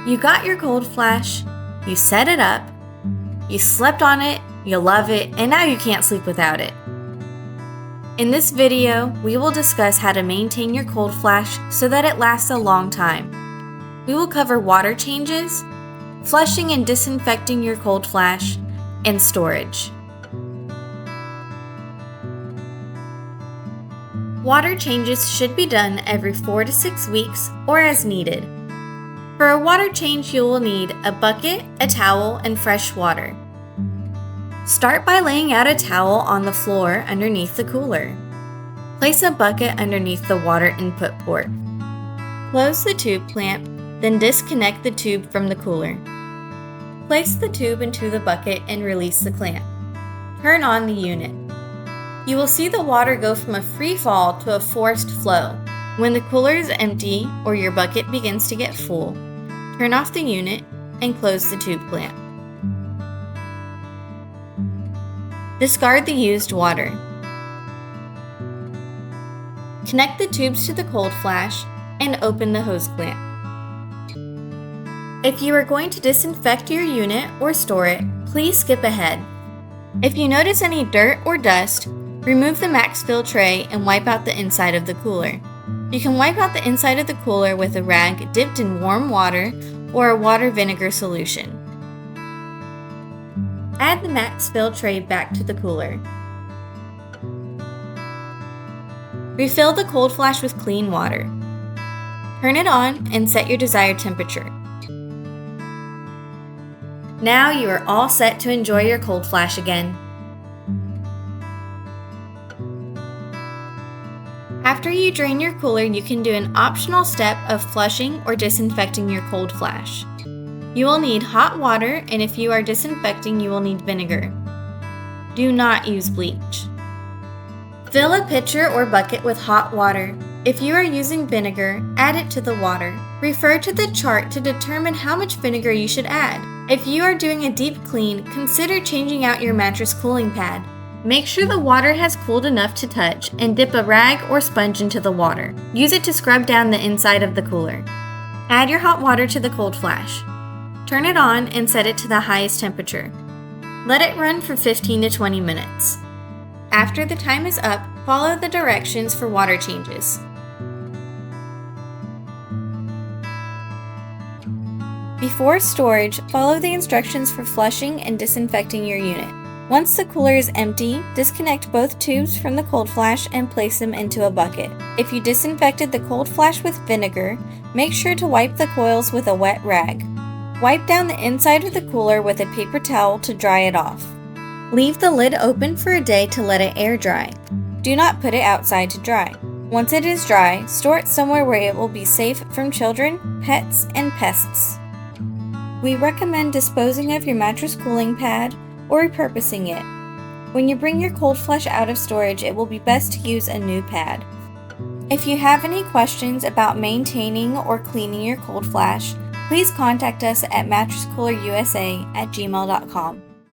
You got your cold flash, you set it up, you slept on it, you love it, and now you can't sleep without it. In this video, we will discuss how to maintain your cold flash so that it lasts a long time. We will cover water changes, flushing and disinfecting your cold flash, and storage. Water changes should be done every 4 to 6 weeks or as needed. For a water change, you will need a bucket, a towel, and fresh water. Start by laying out a towel on the floor underneath the cooler. Place a bucket underneath the water input port. Close the tube clamp, then disconnect the tube from the cooler. Place the tube into the bucket and release the clamp. Turn on the unit. You will see the water go from a free fall to a forced flow. When the cooler is empty or your bucket begins to get full, turn off the unit and close the tube clamp. Discard the used water. Connect the tubes to the cold flash and open the hose clamp. If you are going to disinfect your unit or store it, please skip ahead. If you notice any dirt or dust, remove the max fill tray and wipe out the inside of the cooler. You can wipe out the inside of the cooler with a rag dipped in warm water or a water vinegar solution. Add the max fill tray back to the cooler. Refill the cold flash with clean water. Turn it on and set your desired temperature. Now you are all set to enjoy your cold flash again. After you drain your cooler, you can do an optional step of flushing or disinfecting your cold flash. You will need hot water, and if you are disinfecting, you will need vinegar. Do not use bleach. Fill a pitcher or bucket with hot water. If you are using vinegar, add it to the water. Refer to the chart to determine how much vinegar you should add. If you are doing a deep clean, consider changing out your mattress cooling pad. Make sure the water has cooled enough to touch and dip a rag or sponge into the water. Use it to scrub down the inside of the cooler. Add your hot water to the cold flash. Turn it on and set it to the highest temperature. Let it run for 15 to 20 minutes. After the time is up, follow the directions for water changes. Before storage, follow the instructions for flushing and disinfecting your unit. Once the cooler is empty, disconnect both tubes from the cold flash and place them into a bucket. If you disinfected the cold flash with vinegar, make sure to wipe the coils with a wet rag. Wipe down the inside of the cooler with a paper towel to dry it off. Leave the lid open for a day to let it air dry. Do not put it outside to dry. Once it is dry, store it somewhere where it will be safe from children, pets, and pests. We recommend disposing of your mattress cooling pad or repurposing it. When you bring your cold flash out of storage, it will be best to use a new pad. If you have any questions about maintaining or cleaning your cold flash, please contact us at mattresscoolerusa@gmail.com.